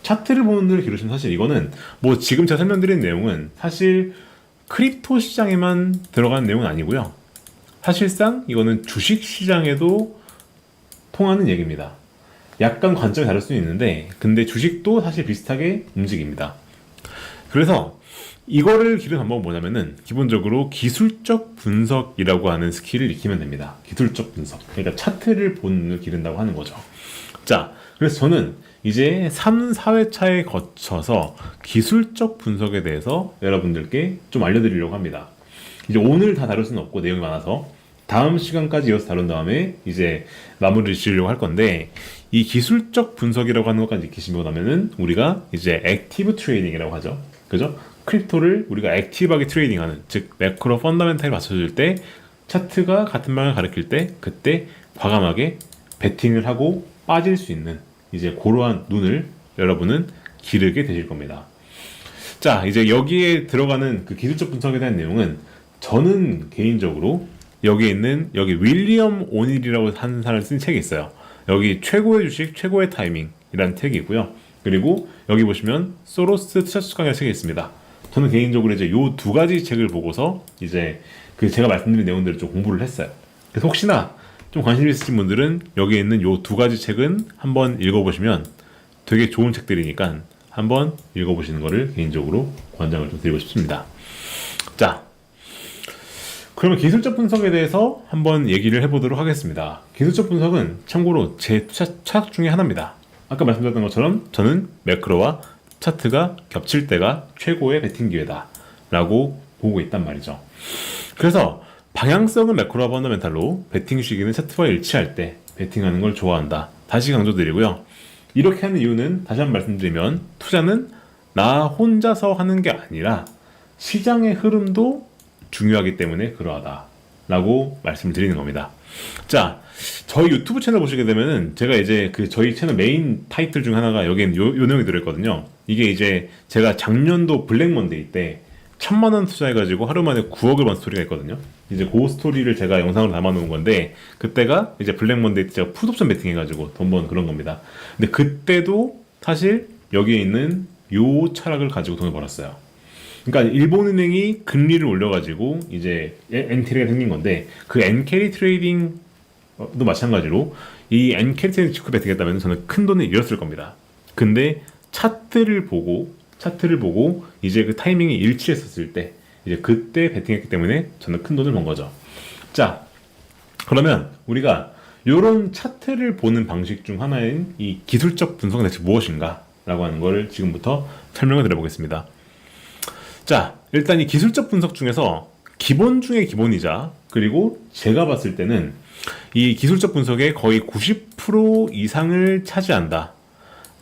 차트를 보는 데 기르시면 사실 이거는 뭐 지금 제가 설명드린 내용은 사실 크립토 시장에만 들어가는 내용은 아니고요. 사실상 이거는 주식 시장에도 통하는 얘기입니다. 약간 관점이 다를 수는 있는데 근데 주식도 사실 비슷하게 움직입니다. 그래서 이거를 기르는 방법은 뭐냐면은 기본적으로 기술적 분석이라고 하는 스킬을 익히면 됩니다. 기술적 분석. 그러니까 차트를 보는 걸 기른다고 하는 거죠. 자, 그래서 저는 이제 3, 4회차에 거쳐서 기술적 분석에 대해서 여러분들께 좀 알려드리려고 합니다. 이제 오늘 다 다룰 수는 없고 내용이 많아서 다음 시간까지 이어서 다룬 다음에 이제 마무리를 지으려고 할 건데 이 기술적 분석이라고 하는 것까지 익히시고 나면은 우리가 이제 액티브 트레이딩이라고 하죠. 그죠? 크립토를 우리가 액티브하게 트레이딩하는 즉 매크로 펀더멘탈에 맞춰줄 때 차트가 같은 방향을 가리킬 때 그때 과감하게 베팅을 하고 빠질 수 있는 이제 그러한 눈을 여러분은 기르게 되실 겁니다. 자, 이제 여기에 들어가는 그 기술적 분석에 대한 내용은 저는 개인적으로 여기에 있는 여기 윌리엄 오닐이라고 하는 사람이 쓴 책이 있어요. 여기 최고의 주식, 최고의 타이밍이라는 책이 있고요. 그리고 여기 보시면 소로스 투자수 강의 책이 있습니다. 저는 개인적으로 이제 요 두 가지 책을 보고서 이제 그 제가 말씀드린 내용들을 좀 공부를 했어요. 그래서 혹시나 좀 관심 있으신 분들은 여기에 있는 요 두 가지 책은 한번 읽어보시면 되게 좋은 책들이니까 한번 읽어보시는 거를 개인적으로 권장을 좀 드리고 싶습니다. 자, 그러면 기술적 분석에 대해서 한번 얘기를 해보도록 하겠습니다. 기술적 분석은 참고로 제 투자 철학 중에 하나입니다. 아까 말씀드렸던 것처럼 저는 매크로와 차트가 겹칠 때가 최고의 베팅 기회다 라고 보고 있단 말이죠. 그래서 방향성은 매크로와 펀더멘탈로 베팅 시기는 차트와 일치할 때 베팅하는 걸 좋아한다. 다시 강조드리고요. 이렇게 하는 이유는 다시 한번 말씀드리면 투자는 나 혼자서 하는 게 아니라 시장의 흐름도 중요하기 때문에 그러하다 라고 말씀을 드리는 겁니다. 자, 저희 유튜브 채널 보시게 되면은 제가 이제 그 저희 채널 메인 타이틀 중 하나가 여기엔 요 내용이 들어있거든요. 이게 이제 제가 작년도 블랙 먼데이 때 1,000만원 투자해가지고 하루 만에 9억을 번 스토리가 있거든요. 이제 그 스토리를 제가 영상으로 담아놓은 건데 그때가 이제 블랙 먼데이 때 제가 풋옵션 베팅 해가지고 돈 번 그런 겁니다. 근데 그때도 사실 여기에 있는 요 철학을 가지고 돈을 벌었어요. 그러니까 일본은행이 금리를 올려가지고 이제 엔캐리가 생긴 건데 그 엔캐리 트레이딩도 마찬가지로 이 엔캐리 트레이딩 직후 베팅했다면 저는 큰 돈을 잃었을 겁니다. 근데 차트를 보고 이제 그 타이밍이 일치했었을 때 이제 그때 베팅했기 때문에 저는 큰 돈을 번 거죠. 자, 그러면 우리가 이런 차트를 보는 방식 중 하나인 이 기술적 분석은 대체 무엇인가 라고 하는 걸 지금부터 설명을 드려보겠습니다. 자, 일단 이 기술적 분석 중에서 기본 중에 기본이자 그리고 제가 봤을 때는 이 기술적 분석의 거의 90% 이상을 차지한다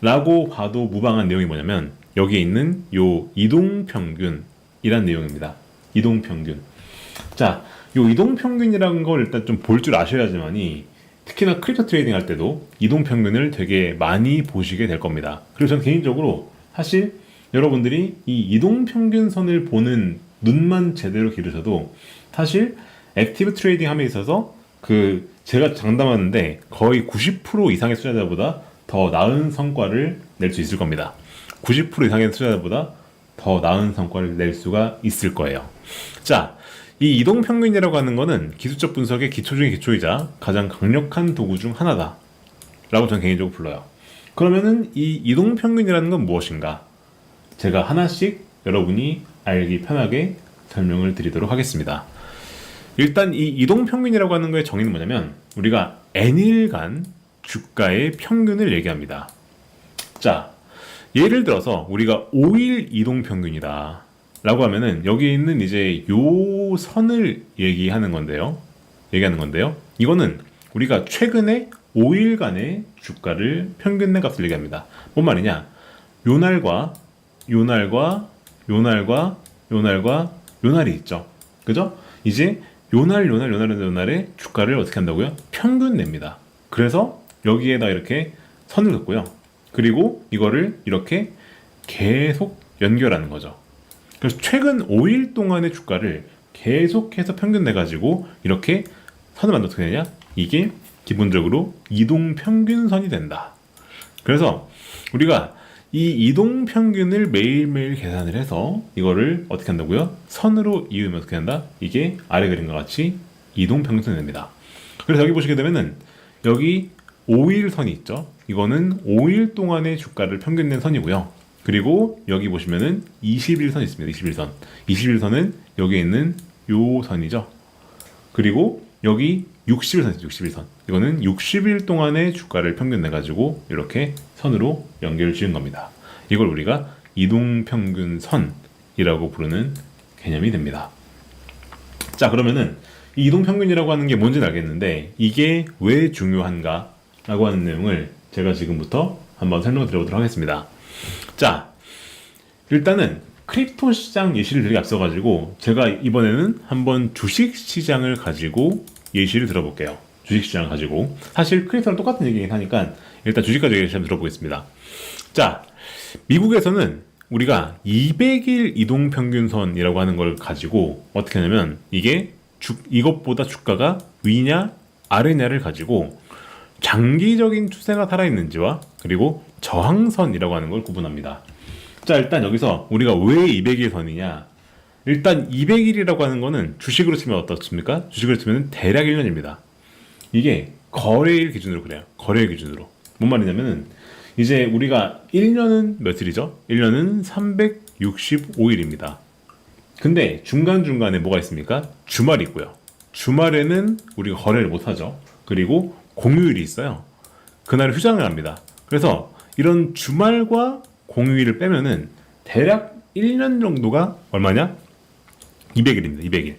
라고 봐도 무방한 내용이 뭐냐면 여기에 있는 요 이동평균이란 내용입니다. 이동평균. 자, 요 이동평균이라는 걸 일단 좀 볼 줄 아셔야지만이 특히나 크립토 트레이딩 할 때도 이동평균을 되게 많이 보시게 될 겁니다. 그리고 저는 개인적으로 사실 여러분들이 이 이동평균선을 보는 눈만 제대로 기르셔도 사실 액티브 트레이딩 함에 있어서 그 제가 장담하는데 거의 90% 이상의 투자자보다 더 나은 성과를 낼 수 있을 겁니다. 90% 이상의 투자자보다 더 나은 성과를 낼 수가 있을 거예요. 자, 이 이동평균이라고 하는 거는 기술적 분석의 기초 중의 기초이자 가장 강력한 도구 중 하나다 라고 저는 개인적으로 불러요. 그러면은 이 이동평균이라는 건 무엇인가? 제가 하나씩 여러분이 알기 편하게 설명을 드리도록 하겠습니다. 일단 이 이동평균이라고 하는 거의 정의는 뭐냐면 우리가 N일간 주가의 평균을 얘기합니다. 자, 예를 들어서 우리가 5일 이동평균이다 라고 하면은 여기 있는 이제 요 선을 얘기하는 건데요. 이거는 우리가 최근에 5일간의 주가를 평균 내값을 얘기합니다. 뭔 말이냐? 요 날이 있죠. 그죠? 이제 요날의 주가를 어떻게 한다고요? 평균 냅니다. 그래서 여기에다 이렇게 선을 긋고요. 그리고 이거를 이렇게 계속 연결하는 거죠. 그래서 최근 5일 동안의 주가를 계속해서 평균 내가지고 이렇게 선을 만들어 어떻게 되냐? 이게 기본적으로 이동평균선이 된다. 그래서 우리가 이 이동 평균을 매일매일 계산을 해서 이거를 어떻게 한다고요? 선으로 이으면 어떻게 한다? 이게 아래 그림과 같이 이동 평균선이 됩니다. 그래서 여기 보시게 되면은 여기 5일 선이 있죠. 이거는 5일 동안의 주가를 평균 낸 선이고요. 그리고 여기 보시면은 21선 있습니다. 21선. 21선은 여기에 있는 요 선이죠. 그리고 여기 61선 있어요. 61선. 이거는 60일 동안의 주가를 평균 내가지고 이렇게 선으로 연결을 지은 겁니다. 이걸 우리가 이동평균선이라고 부르는 개념이 됩니다. 자, 그러면은 이 이동평균이라고 하는 게 뭔지는 알겠는데 이게 왜 중요한가 라고 하는 내용을 제가 지금부터 한번 설명을 드려보도록 하겠습니다. 자, 일단은 크립토 시장 예시를 드리기 앞서가지고 제가 이번에는 한번 주식 시장을 가지고 예시를 들어볼게요. 주식 시장을 가지고 사실 크립토랑 똑같은 얘기긴 하니까 일단 주식 가지고 예시 한번 들어보겠습니다. 자, 미국에서는 우리가 200일 이동평균선이라고 하는 걸 가지고 어떻게 하냐면 이게 이것보다 주가가 위냐 아래냐를 가지고 장기적인 추세가 살아있는지와 그리고 저항선이라고 하는 걸 구분합니다. 자, 일단 여기서 우리가 왜 200일 선이냐, 일단 200일이라고 하는 거는 주식으로 치면 어떻습니까? 주식으로 치면 대략 1년입니다. 이게 거래일 기준으로 그래요. 거래일 기준으로. 뭔 말이냐면은 이제 우리가 1년은 며칠이죠? 1년은 365일입니다. 근데 중간중간에 뭐가 있습니까? 주말이 있고요. 주말에는 우리가 거래를 못하죠. 그리고 공휴일이 있어요. 그날 휴장을 합니다. 그래서 이런 주말과 공휴일을 빼면은 대략 1년 정도가 얼마냐? 200일입니다. 200일.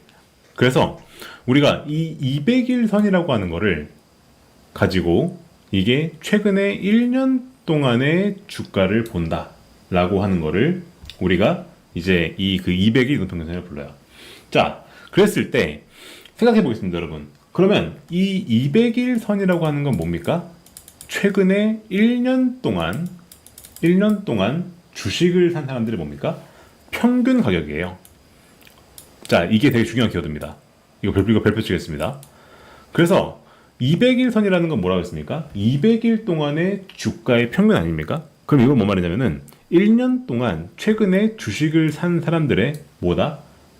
그래서 우리가 이 200일 선이라고 하는 거를 가지고 이게 최근에 1년 동안의 주가를 본다 라고 하는 거를 우리가 이제 이 그 200일 이동평균선을 불러요. 자, 그랬을 때 생각해 보겠습니다, 여러분. 그러면 이 200일 선이라고 하는 건 뭡니까? 최근에 1년 동안 주식을 산 사람들이 뭡니까? 평균 가격이에요. 자, 이게 되게 중요한 키워드입니다. 이거 별표 치겠습니다. 그래서 200일 선이라는 건 뭐라고 했습니까? 200일 동안의 주가의 평균 아닙니까? 그럼 이건 뭔 말이냐면은 1년 동안 최근에 주식을 산 사람들의 뭐다?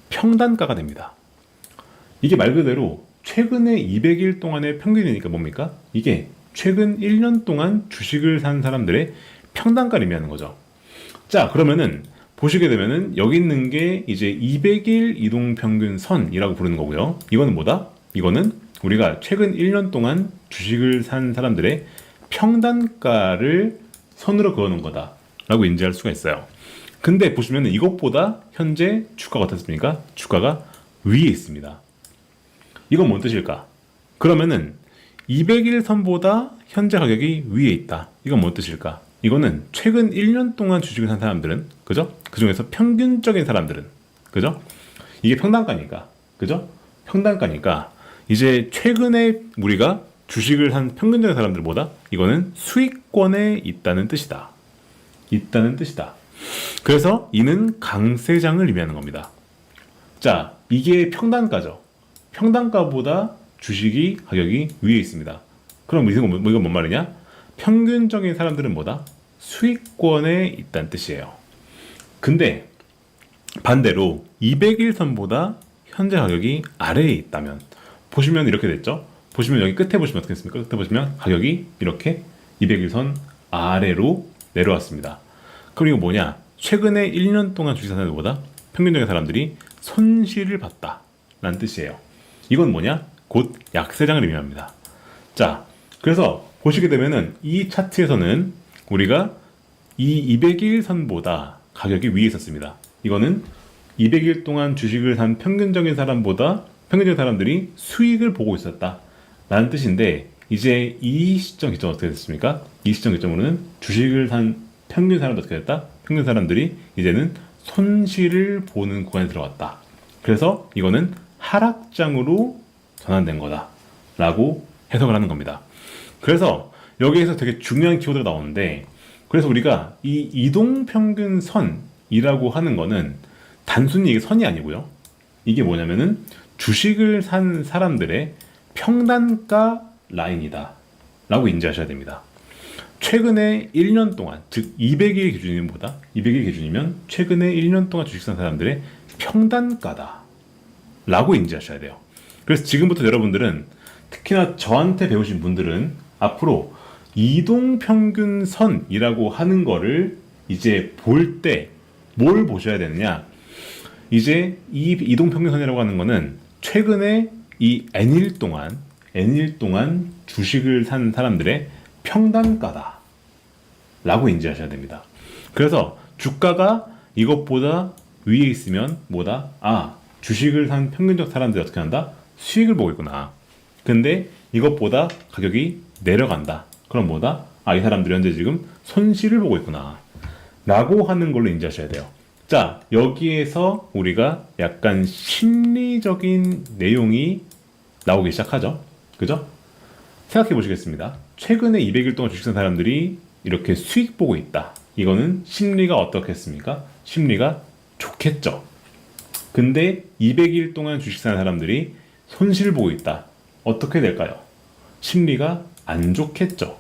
평단가가 됩니다. 이게 말 그대로 최근에 200일 동안의 평균이니까 뭡니까? 이게 최근 1년 동안 주식을 산 사람들의 평단가를 의미하는 거죠. 자, 그러면은 보시게 되면은 여기 있는 게 이제 200일 이동평균선이라고 부르는 거고요. 이거는 뭐다? 이거는 우리가 최근 1년 동안 주식을 산 사람들의 평단가를 선으로 그어놓은 거다 라고 인지할 수가 있어요. 근데 보시면 이것보다 현재 주가가 어떻습니까? 주가가 위에 있습니다. 이건 뭔 뜻일까? 그러면은 200일 선보다 현재 가격이 위에 있다. 이건 뭔 뜻일까? 이거는 최근 1년 동안 주식을 산 사람들은, 그죠? 그 중에서 평균적인 사람들은, 그죠? 이게 평단가니까, 그죠? 평단가니까 이제 최근에 우리가 주식을 산 평균적인 사람들보다 이거는 수익권에 있다는 뜻이다. 있다는 뜻이다. 그래서 이는 강세장을 의미하는 겁니다. 자, 이게 평단가죠. 평단가보다 주식이 가격이 위에 있습니다. 그럼 이건 뭔 말이냐? 평균적인 사람들은 뭐다? 수익권에 있다는 뜻이에요. 근데 반대로 200일 선보다 현재 가격이 아래에 있다면 보시면 이렇게 됐죠? 보시면 여기 끝에 보시면 어떻게 됐습니까? 끝에 보시면 가격이 이렇게 200일 선 아래로 내려왔습니다. 그리고 뭐냐? 최근에 1년 동안 주식 산 사람들보다 평균적인 사람들이 손실을 봤다 라는 뜻이에요. 이건 뭐냐? 곧 약세장을 의미합니다. 자, 그래서 보시게 되면은 이 차트에서는 우리가 이 200일 선보다 가격이 위에 있었습니다. 이거는 200일 동안 주식을 산 평균적인 사람보다 평균적인 사람들이 수익을 보고 있었다 라는 뜻인데, 이제 이 시점 기점은 어떻게 됐습니까? 이 시점 기점으로는 주식을 산 평균 사람도 어떻게 됐다? 평균 사람들이 이제는 손실을 보는 구간에 들어갔다. 그래서 이거는 하락장으로 전환된 거다 라고 해석을 하는 겁니다. 그래서 여기에서 되게 중요한 키워드가 나오는데, 그래서 우리가 이 이동평균선이라고 하는 거는 단순히 이게 선이 아니고요. 이게 뭐냐면은 주식을 산 사람들의 평단가 라인이다 라고 인지하셔야 됩니다. 최근에 1년 동안, 즉 200일 기준이면 뭐다? 200일 기준이면 최근에 1년 동안 주식 산 사람들의 평단가다 라고 인지하셔야 돼요. 그래서 지금부터 여러분들은 특히나 저한테 배우신 분들은 앞으로 이동평균선이라고 하는 거를 이제 볼 때 뭘 보셔야 되느냐, 이제 이 이동평균선이라고 하는 거는 최근에 이 N일 동안 주식을 산 사람들의 평단가다 라고 인지하셔야 됩니다. 그래서 주가가 이것보다 위에 있으면 뭐다? 아, 주식을 산 평균적 사람들이 어떻게 한다? 수익을 보고 있구나. 근데 이것보다 가격이 내려간다. 그럼 뭐다? 아, 이 사람들이 현재 지금 손실을 보고 있구나 라고 하는 걸로 인지하셔야 돼요. 자, 여기에서 우리가 약간 심리적인 내용이 나오기 시작하죠. 그죠? 생각해 보시겠습니다. 최근에 200일 동안 주식 산 사람들이 이렇게 수익 보고 있다. 이거는 심리가 어떻겠습니까? 심리가 좋겠죠. 근데 200일 동안 주식 산 사람들이 손실 보고 있다. 어떻게 될까요? 심리가 안 좋겠죠.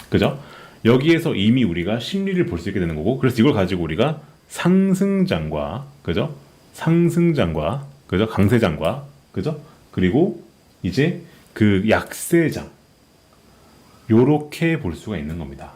그죠? 여기에서 이미 우리가 심리를 볼 수 있게 되는 거고, 그래서 이걸 가지고 우리가 상승장과, 그죠? 상승장과, 그죠? 강세장과, 그죠? 그리고 이제 그 약세장, 요렇게 볼 수가 있는 겁니다.